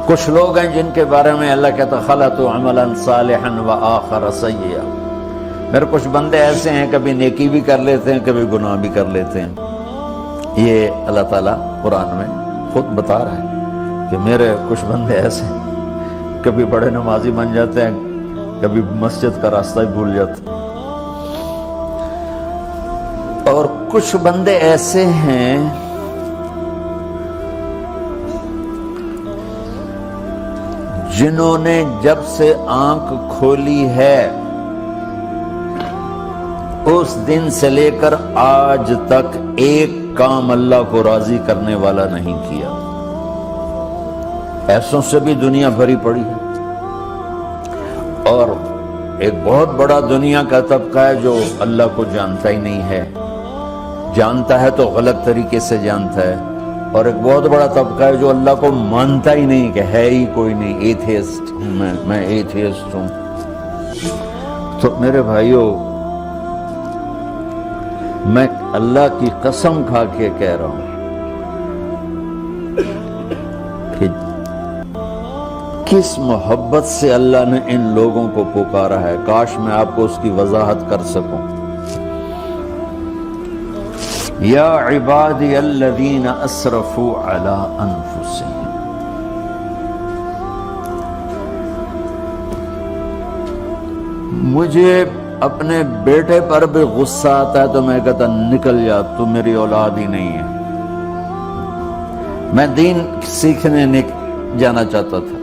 کچھ لوگ ہیں جن کے بارے میں اللہ کہتا خلطوا عملا صالحا وآخر سیئا، میرے کچھ بندے ایسے ہیں کبھی نیکی بھی کر لیتے ہیں کبھی گناہ بھی کر لیتے ہیں. یہ اللہ تعالیٰ قرآن میں خود بتا رہا ہے کہ میرے کچھ بندے ایسے ہیں کبھی بڑے نمازی بن جاتے ہیں کبھی مسجد کا راستہ ہی بھول جاتے ہیں، اور کچھ بندے ایسے ہیں جنہوں نے جب سے آنکھ کھولی ہے اس دن سے لے کر آج تک ایک کام اللہ کو راضی کرنے والا نہیں کیا. ایسوں سے بھی دنیا بھری پڑی ہے، اور ایک بہت بڑا دنیا کا طبقہ ہے جو اللہ کو جانتا ہی نہیں ہے، جانتا ہے تو غلط طریقے سے جانتا ہے، اور ایک بہت بڑا طبقہ ہے جو اللہ کو مانتا ہی نہیں کہ ہے ہی کوئی نہیں، ایتھیسٹ ہوں میں ایتھیسٹ ہوں. تو میرے بھائیوں، میں اللہ کی قسم کھا کے کہہ رہا ہوں کہ کس محبت سے اللہ نے ان لوگوں کو پکارا ہے، کاش میں آپ کو اس کی وضاحت کر سکوں. یا عبادی الذین اسرفوا علی انفسہم، مجھے اپنے بیٹے پر بھی غصہ آتا ہے تو میں کہتا نکل جا، تو میری اولاد ہی نہیں ہے. میں دین سیکھنے جانا چاہتا تھا،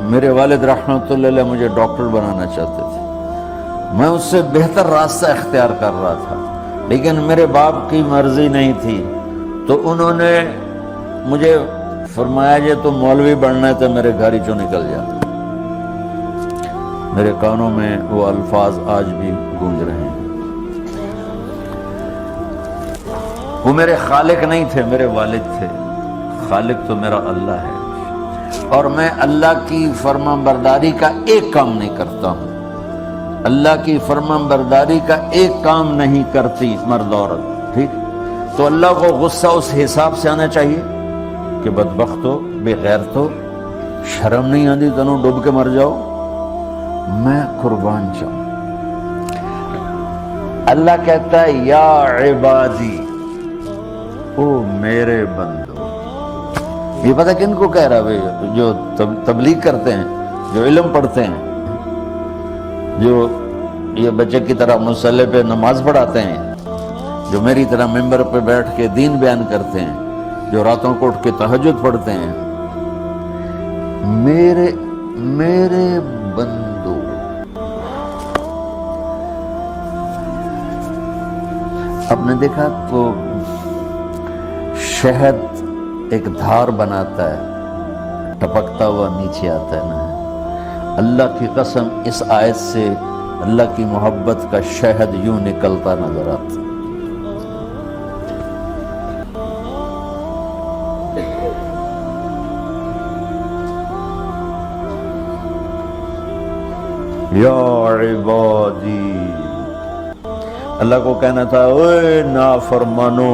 میرے والد رحمۃ اللہ علیہ مجھے ڈاکٹر بنانا چاہتے تھے، میں اس سے بہتر راستہ اختیار کر رہا تھا، لیکن میرے باپ کی مرضی نہیں تھی، تو انہوں نے مجھے فرمایا جی تو مولوی بننا ہے تو میرے گھر ہی چوں نکل جا. میرے کانوں میں وہ الفاظ آج بھی گونج رہے ہیں. وہ میرے خالق نہیں تھے، میرے والد تھے. خالق تو میرا اللہ ہے، اور میں اللہ کی فرمان برداری کا ایک کام نہیں کرتا ہوں. اللہ کی فرمان برداری کا ایک کام نہیں کرتی مرد عورت، ٹھیک؟ تو اللہ کو غصہ اس حساب سے آنا چاہیے کہ بدبخت ہو، بے غیرت ہو، شرم نہیں آتی تنوں ڈوب کے مر جاؤ. میں قربان جاؤں. اللہ کہتا ہے یا عبادی، او میرے بندو. یہ پتہ کن کو کہہ رہا ہے؟ جو تبلیغ کرتے ہیں، جو علم پڑھتے ہیں، جو یہ بچے کی طرح مصلی پہ نماز پڑھاتے ہیں، جو میری طرح ممبر پہ بیٹھ کے دین بیان کرتے ہیں، جو راتوں کو اٹھ کے تہجد پڑھتے ہیں. میرے بندو، آپ نے دیکھا تو شہد ایک دھار بناتا ہے، ٹپکتا ہوا نیچے آتا ہے نا. اللہ کی قسم اس آیت سے اللہ کی محبت کا شہد یوں نکلتا نظر آتا. یا عبادی، اللہ کو کہنا تھا اوے نافرمانو.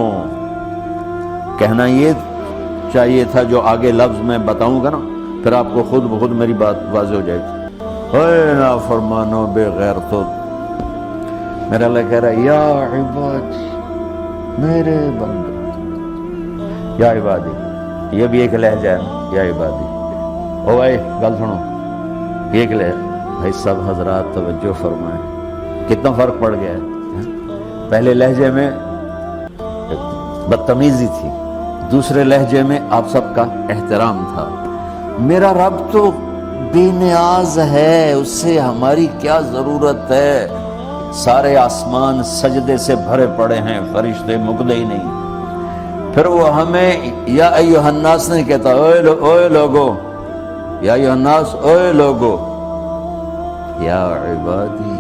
کہنا یہ چاہیے تھا جو آگے لفظ میں بتاؤں گا نا، پھر آپ کو خود بخود میری بات واضح ہو جائے گی. اوے نافرمانو، بے غیرتو. میرا اللہ کہہ رہا ہے یا عبادی، میرے بندو. یا عبادی یہ بھی ایک لہجہ ہے نا، یا عبادی. او بھائی گل سنو، ایک لہجہ. بھائی سب حضرات توجہ فرمائیں، کتنا فرق پڑ گیا ہے. پہلے لہجے میں بدتمیزی تھی، دوسرے لہجے میں آپ سب کا احترام تھا. میرا رب تو بے نیاز ہے، اس سے ہماری کیا ضرورت ہے. سارے آسمان سجدے سے بھرے پڑے ہیں، فرشتے مکدے ہی نہیں. پھر وہ ہمیں یا ایھا الناس نہیں کہتا، اوے لوگو، یا ایھا الناس، اوے لوگو. یا عبادی،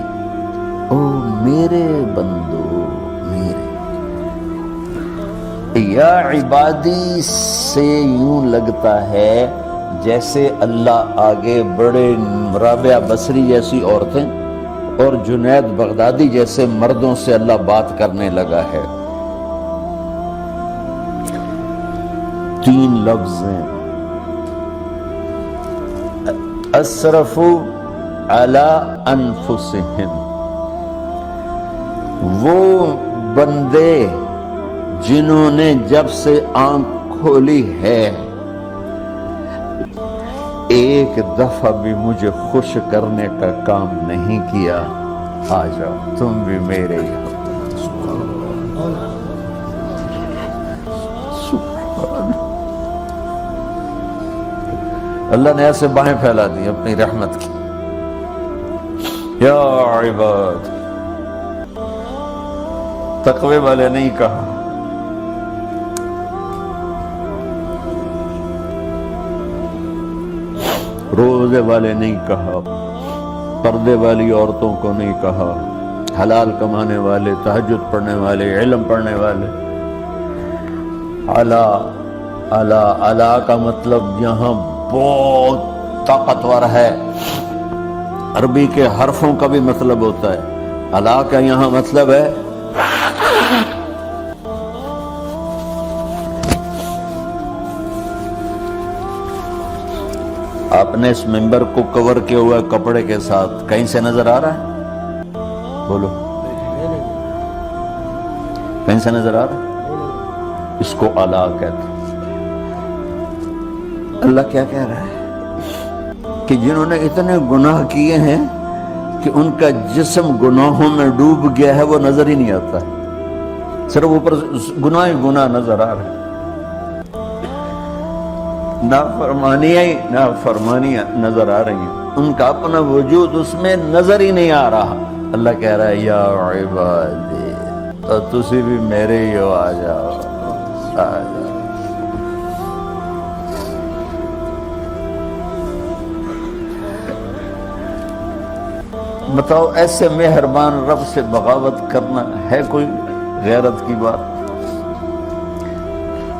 او میرے بندو، میرے. یا عبادی سے یوں لگتا ہے جیسے اللہ آگے بڑے رابعہ بصری جیسی عورتیں اور جنید بغدادی جیسے مردوں سے اللہ بات کرنے لگا ہے. 3 لفظ ہیں، اسرفوا علی انفسہم، وہ بندے جنہوں نے جب سے آنکھ کھولی ہے ایک دفعہ بھی مجھے خوش کرنے کا کام نہیں کیا، آ جاؤ تم بھی میرے ہی ہو۔ اللہ نے ایسے باہیں پھیلا دی اپنی رحمت کی۔ یا عباد، تقوی والے نہیں کہا، روزے والے نہیں کہا، پردے والی عورتوں کو نہیں کہا، حلال کمانے والے، تہجد پڑھنے والے، علم پڑھنے والے۔ علا علا علا کا مطلب یہاں بہت طاقتور ہے، عربی کے حرفوں کا بھی مطلب ہوتا ہے۔ علا کا یہاں مطلب ہے آپ نے اس ممبر کو کور کیا ہوا ہے کپڑے کے ساتھ، کہیں سے نظر آ رہا ہے؟ بولو، کہیں سے نظر آ رہا ہے؟ اس کو علا کہتے ہیں۔ اللہ کیا کہہ رہا ہے کہ جنہوں نے اتنے گناہ کیے ہیں کہ ان کا جسم گناہوں میں ڈوب گیا ہے، وہ نظر ہی نہیں آتا ہے، صرف اوپر گناہ ہی گناہ نظر آ رہا ہے، نافرمانیاں نظر آ رہی ہیں، ان کا اپنا وجود اس میں نظر ہی نہیں آ رہا۔ اللہ کہہ رہا ہے یا عبادی، تو تسی بھی میرے ہی ہو، آ جاؤ آ جاؤ۔ بتاؤ ایسے مہربان رب سے بغاوت کرنا ہے کوئی غیرت کی بات؟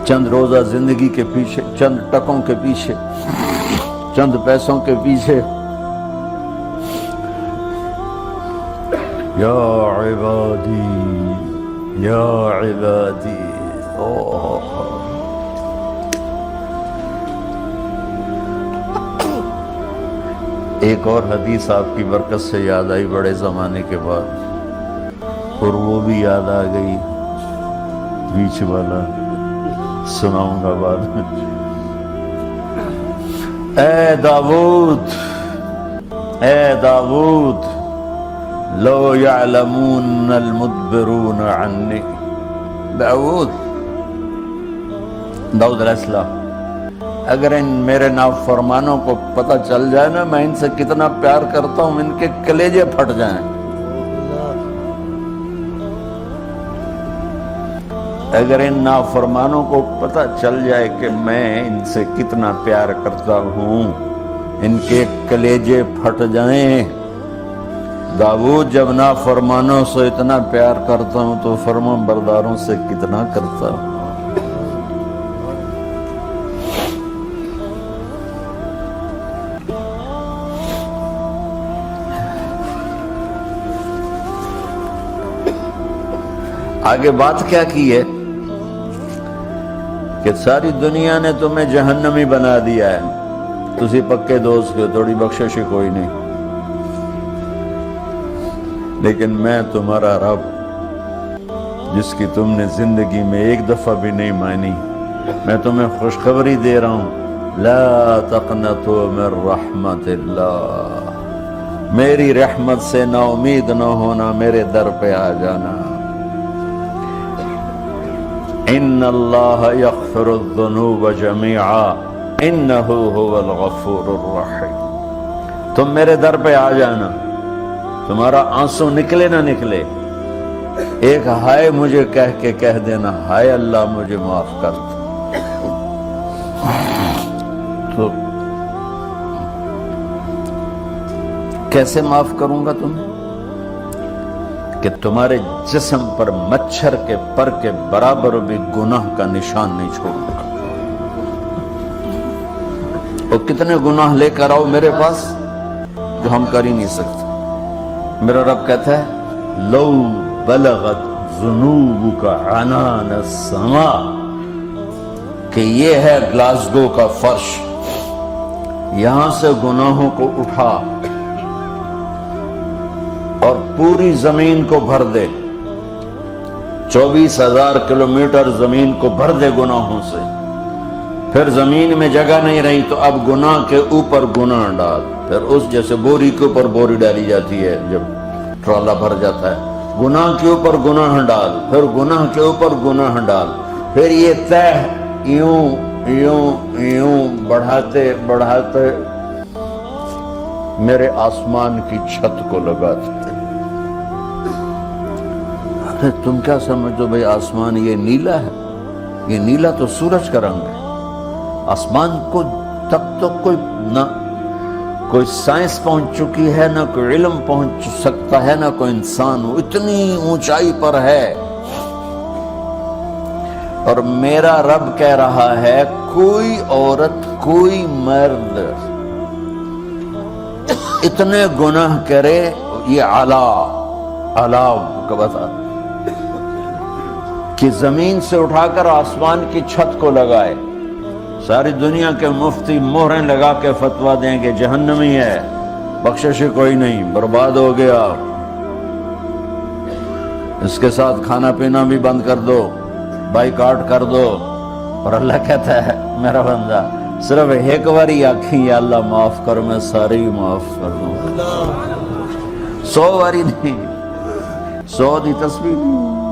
چند روزہ زندگی کے پیچھے، چند ٹکوں کے پیچھے، چند پیسوں کے پیچھے، یا عبادی یا عبادی۔ ایک اور حدیث آپ کی برکت سے یاد آئی بڑے زمانے کے بعد، اور وہ بھی یاد آ گئی، بیچ والا سناؤں گا بعد میں۔ اے داؤد، اے داؤد، لو یعلمون المدبرون عنی، داؤد علیہ السلام، اگر ان میرے نافرمانوں کو پتہ چل جائے نا میں ان سے کتنا پیار کرتا ہوں، ان کے کلیجے پھٹ جائیں۔ اگر ان نافرمانوں کو پتہ چل جائے کہ میں ان سے کتنا پیار کرتا ہوں، ان کے کلیجے پھٹ جائیں۔ داؤد جب نافرمانوں سے اتنا پیار کرتا ہوں تو فرمان برداروں سے کتنا کرتا ہوں۔ آگے بات کیا کی ہے کہ ساری دنیا نے تمہیں جہنمی بنا دیا ہے، تسی پکے دوست کے، تھوڑی بخشش کوئی نہیں، لیکن میں تمہارا رب جس کی تم نے زندگی میں ایک دفعہ بھی نہیں مانی، میں تمہیں خوشخبری دے رہا ہوں، لا تقنطوا من رحمت اللہ، میری رحمت سے نا امید نہ ہونا، میرے در پہ آ جانا۔ ان اللہ یغفر الذنوب جميعا انہ هو الغفور الرحیم، تم میرے در پہ آ جانا، تمہارا آنسو نکلے نہ نکلے، ایک ہائے مجھے کہہ کے کہہ دینا، ہائے اللہ مجھے معاف کر دو۔ تو کیسے معاف کروں گا تمہیں؟ کہ تمہارے جسم پر مچھر کے پر کے برابر بھی گناہ کا نشان نہیں چھوڑوں گا۔ اور کتنے گناہ لے کر آؤ میرے پاس جو ہم کر ہی نہیں سکتے۔ میرا رب کہتا ہے لو بلغت ذنوبک عنان السماء، کہ یہ ہے گلاسگو کا فرش، یہاں سے گناہوں کو اٹھا اور پوری زمین کو بھر دے، 24,000 کلومیٹر زمین کو بھر دے گناہوں سے، پھر زمین میں جگہ نہیں رہی تو اب گناہ کے اوپر گناہ ڈال، پھر اس جیسے بوری کے اوپر بوری ڈالی جاتی ہے جب ٹرالا بھر جاتا ہے، گناہ کے اوپر گناہ ڈال، پھر گناہ کے اوپر گناہ ڈال، پھر یہ تہ یوں یوں یوں بڑھاتے بڑھاتے میرے آسمان کی چھت کو لگاتے۔ ارے تم کیا سمجھو بھئی آسمان یہ نیلا ہے؟ یہ نیلا تو سورج کا رنگ ہے۔ آسمان کو تک تو کوئی سائنس پہنچ چکی ہے، نہ کوئی علم پہنچ سکتا ہے، نہ کوئی انسان، وہ اتنی اونچائی پر ہے۔ اور میرا رب کہہ رہا ہے کوئی عورت کوئی مرد اتنے گناہ کرے، یہ اعلیٰ کا بتا کہ زمین سے اٹھا کر آسمان کی چھت کو لگائے، ساری دنیا کے مفتی مہریں لگا کے فتویٰ دیں کہ جہنمی ہے، بخشش کوئی نہیں، برباد ہو گیا، اس کے ساتھ کھانا پینا بھی بند کر دو، بائیکاٹ کر دو۔ اور اللہ کہتا ہے میرا بندہ صرف ایک باری آکھیں یا اللہ معاف کر، میں ساری معاف کر دوں، 100 باری نہیں، 100 دی تسبیح نہیں۔